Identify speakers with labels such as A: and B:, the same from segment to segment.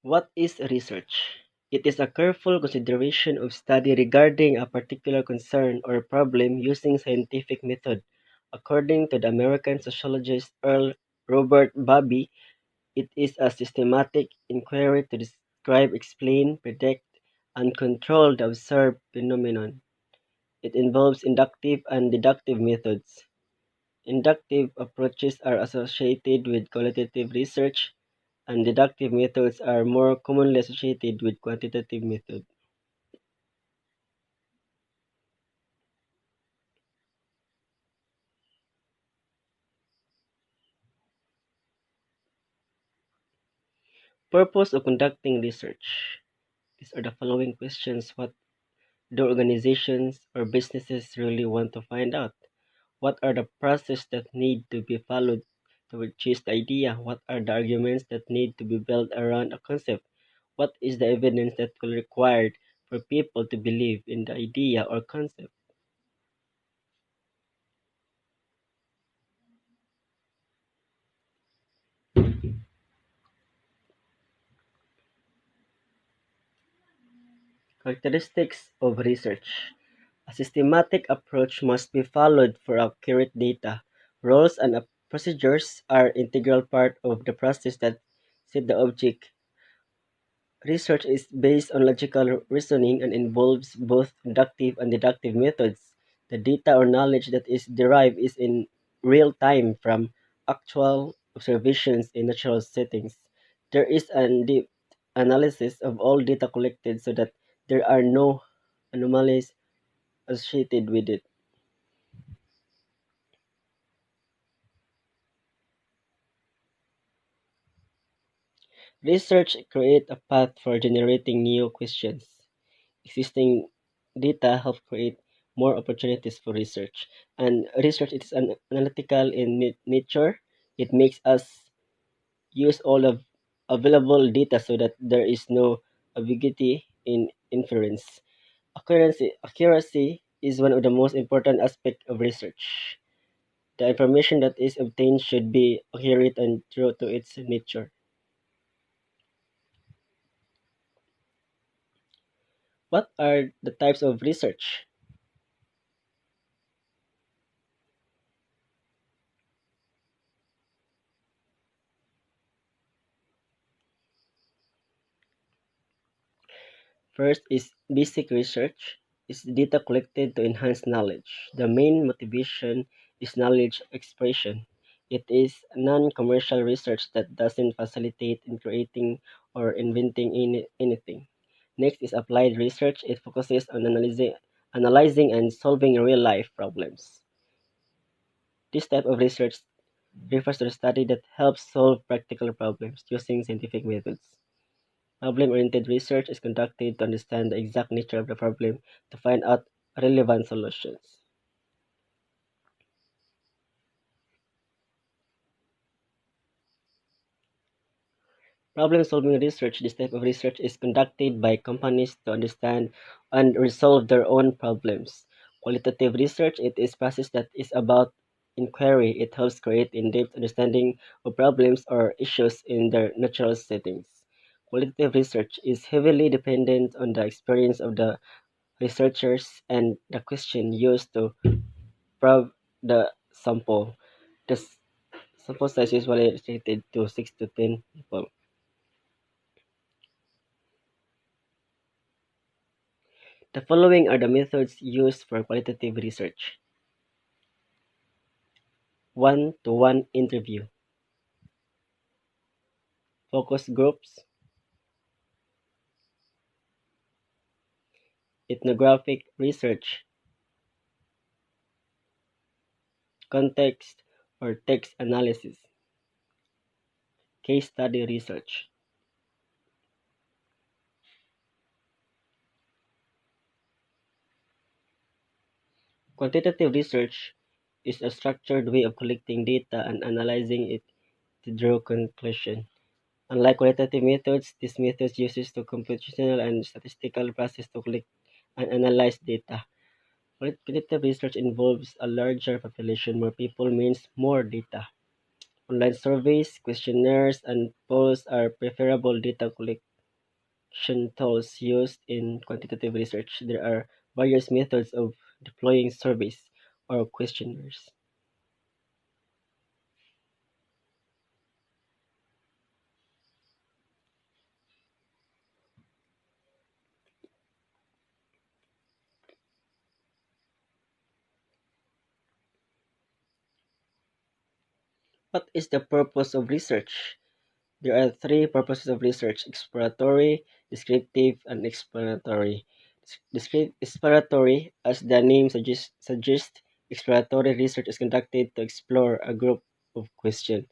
A: What is research? It is a careful consideration of study regarding a particular concern or problem using scientific method. According to the American sociologist Earl Robert Bobby, it is a systematic inquiry to describe, explain, predict, and control the observed phenomenon. It involves inductive and deductive methods. Inductive approaches are associated with qualitative research, and deductive methods are more commonly associated with quantitative methods. Purpose of conducting research. These are the following questions. What do organizations or businesses really want to find out? What are the processes that need to be followed to achieve the idea? What are the arguments that need to be built around a concept? What is the evidence that will required for people to believe in the idea or concept? Characteristics of research. A systematic approach must be followed for accurate data. Rules and procedures are integral part of the process that set the object. Research is based on logical reasoning and involves both inductive and deductive methods. The data or knowledge that is derived is in real time from actual observations in natural settings. There is an deep analysis of all data collected so that there are no anomalies associated with it. Research create a path for generating new questions. Existing data help create more opportunities for research. And research is analytical in nature. It makes us use all of available data so that there is no ambiguity in inference. Accuracy is one of the most important aspects of research. The information that is obtained should be accurate and true to its nature. What are the types of research? First is basic research, is data collected to enhance knowledge. The main motivation is knowledge expression. It is non-commercial research that doesn't facilitate in creating or inventing anything. Next is applied research. It focuses on analyzing and solving real-life problems. This type of research refers to the study that helps solve practical problems using scientific methods. Problem-oriented research is conducted to understand the exact nature of the problem to find out relevant solutions. Problem-solving research. This type of research is conducted by companies to understand and resolve their own problems. Qualitative research. It is process that is about inquiry. It helps create in-depth understanding of problems or issues in their natural settings. Qualitative research is heavily dependent on the experience of the researchers and the question used to probe the sample. The sample size is usually restricted to 6 to 10 people. The following are the methods used for qualitative research. One-to-one interview, focus groups, ethnographic research, context or text analysis, case study research. Quantitative research is a structured way of collecting data and analyzing it to draw conclusions. Unlike qualitative methods, these methods uses the computational and statistical process to collect and analyze data. Qualitative research involves a larger population. More people means more data. Online surveys, questionnaires, and polls are preferable data collect. collection tools used in quantitative research. There are various methods of deploying surveys or questionnaires. What is the purpose of research? There are three purposes of research: exploratory, descriptive, and explanatory. Exploratory, as the name suggests, exploratory research is conducted to explore a group of questions.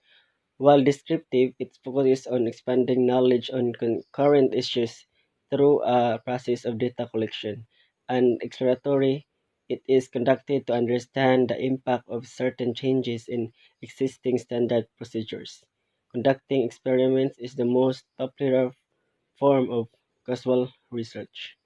A: While descriptive, it focuses on expanding knowledge on current issues through a process of data collection. And exploratory, it is conducted to understand the impact of certain changes in existing standard procedures. Conducting experiments is the most popular form of causal research.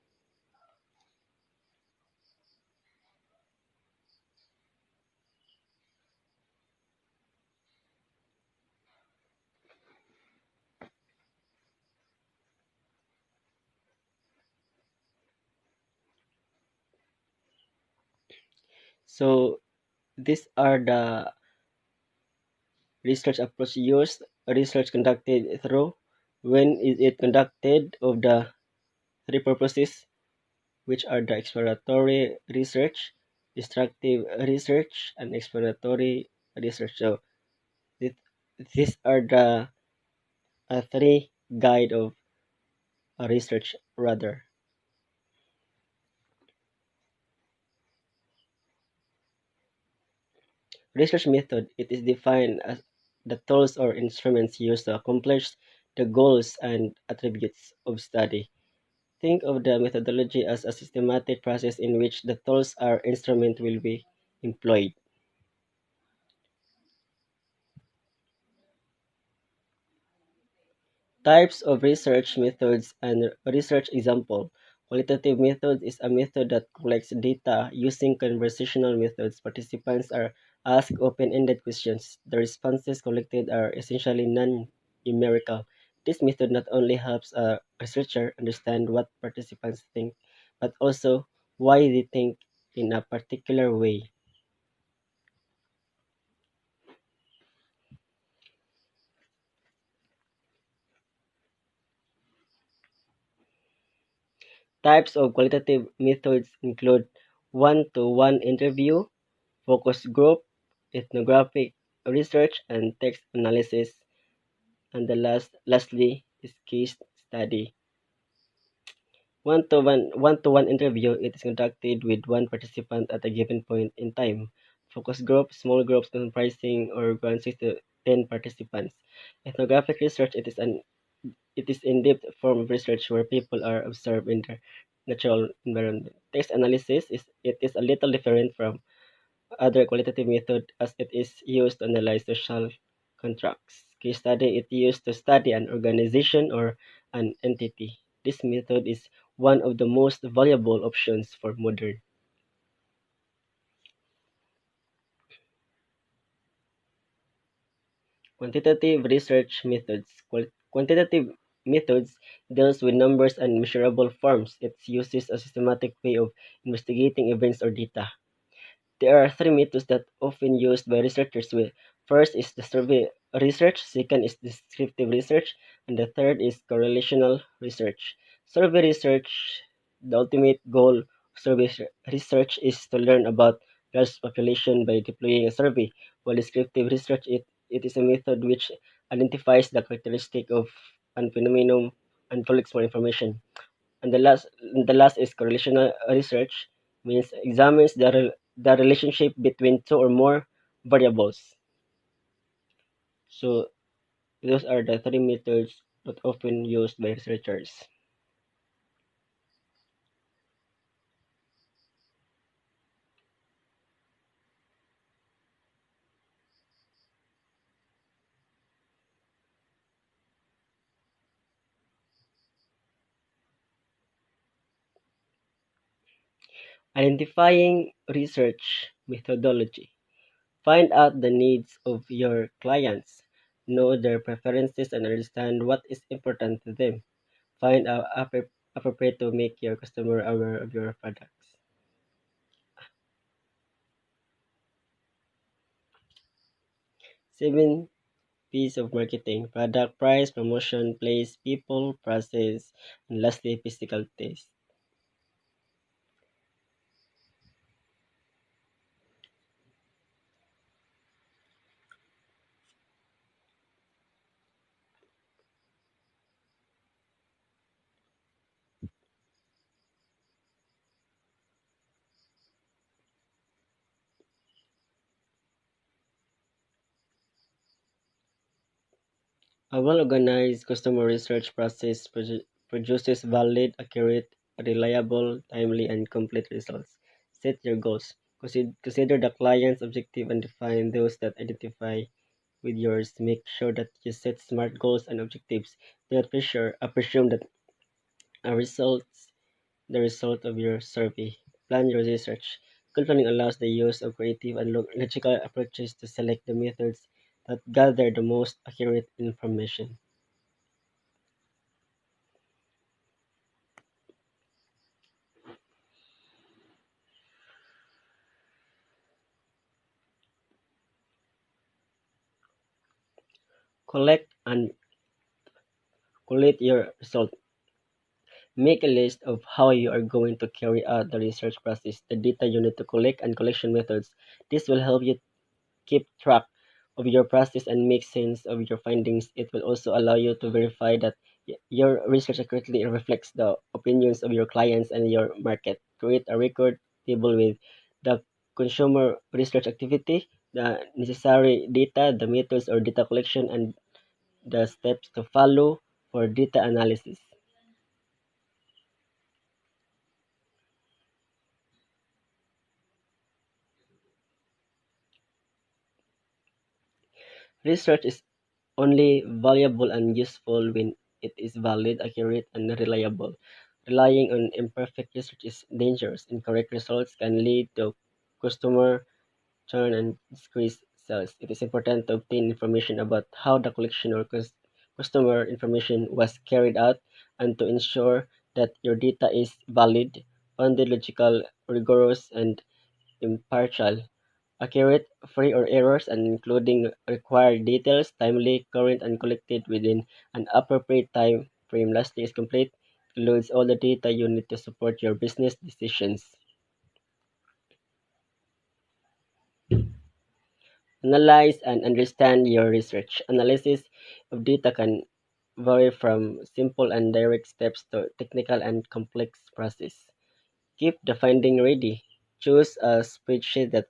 A: So these are the research approach used. Research conducted through when is it conducted of the three purposes, which are the exploratory research, destructive research, and exploratory research. So this, these are the three guide of research rather. Research method, it is defined as the tools or instruments used to accomplish the goals and attributes of study. Think of the methodology as a systematic process in which the tools or instrument will be employed. Types of research methods and research example. Qualitative method is a method that collects data using conversational methods. Participants are asked open-ended questions. The responses collected are essentially non-numerical. This method not only helps a researcher understand what participants think, but also why they think in a particular way. Types of qualitative methods include one-to-one interview, focus group, ethnographic research, and text analysis. And the lastly is case study. One-to-one interview, it is conducted with one participant at a given point in time. Focus group, small groups comprising or around 6 to 10 participants. Ethnographic research, it is in-depth form of research where people are observed in their natural environment. Text analysis is a little different from other qualitative method as it is used to analyze social contracts. Case study, it used to study an organization or an entity. This method is one of the most valuable options for modern quantitative research methods. Quantitative methods deals with numbers and measurable forms. It uses a systematic way of investigating events or data. There are three methods that often used by researchers. First is the survey research, second is descriptive research, and the third is correlational research. Survey research, the ultimate goal of research is to learn about large population by deploying a survey, while descriptive research, it is a method which identifies the characteristic of a phenomenon and collects more information. And the last is correlational research, means examines the relationship between two or more variables. So those are the three methods that often used by researchers. Identifying research methodology. Find out the needs of your clients, know their preferences, and understand what is important to them. Find appropriate to make your customer aware of your products. 7 P's of marketing: product, price, promotion, place, people, process, and lastly, physical taste. A well-organized customer research process produces valid, accurate, reliable, timely, and complete results. Set your goals. Consider the client's objective and define those that identify with yours. Make sure that you set SMART goals and objectives. Do not presume that a results the result of your survey. Plan your research. Goal planning allows the use of creative and logical approaches to select the methods that gather the most accurate information. Collect and collate your result. Make a list of how you are going to carry out the research process, the data you need to collect, and collection methods. This will help you keep track of your process and make sense of your findings. It will also allow you to verify that your research accurately reflects the opinions of your clients and your market. Create a record table with the consumer research activity, the necessary data, the methods or data collection, and the steps to follow for data analysis. Research is only valuable and useful when it is valid, accurate, and reliable. Relying on imperfect research is dangerous. Incorrect results can lead to customer churn and decreased sales. It is important to obtain information about how the collection or customer information was carried out and to ensure that your data is valid, founded, logical, rigorous, and impartial. Accurate, free or errors, and including required details, timely, current, and collected within an appropriate time frame. Lastly, is complete, includes all the data you need to support your business decisions. Analyze and understand your research. Analysis of data can vary from simple and direct steps to technical and complex process. Keep the finding ready. Choose a spreadsheet that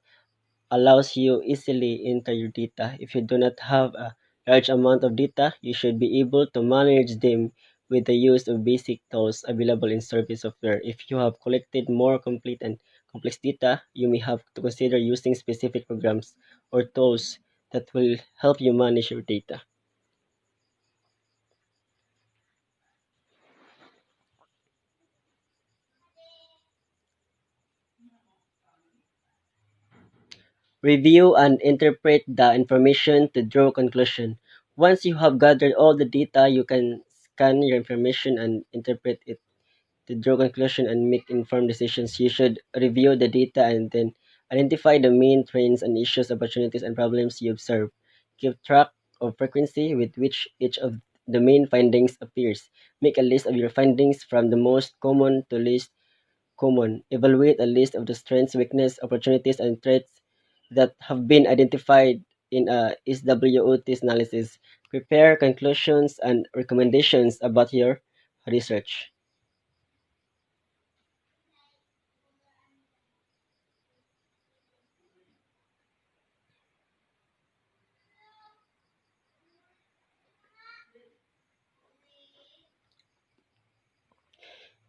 A: allows you easily enter your data. If you do not have a large amount of data, you should be able to manage them with the use of basic tools available in survey software. If you have collected more complete and complex data, you may have to consider using specific programs or tools that will help you manage your data. Review and interpret the information to draw conclusion. Once you have gathered all the data, you can scan your information and interpret it to draw conclusion and make informed decisions. You should review the data and then identify the main trends and issues, opportunities, and problems you observe. Keep track of frequency with which each of the main findings appears. Make a list of your findings from the most common to least common. Evaluate a list of the strengths, weaknesses, opportunities, and threats that have been identified in a SWOT analysis. Prepare conclusions and recommendations about your research.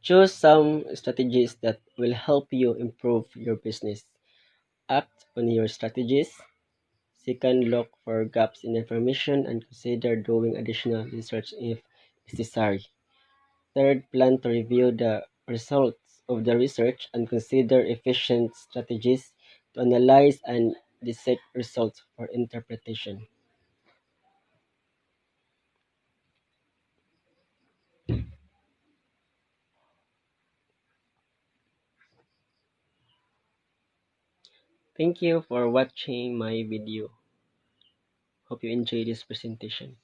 A: Choose some strategies that will help you improve your business. Act on your strategies. Second, look for gaps in information and consider doing additional research if necessary. Third, plan to review the results of the research and consider efficient strategies to analyze and dissect results for interpretation. Thank you for watching my video. Hope you enjoy this presentation.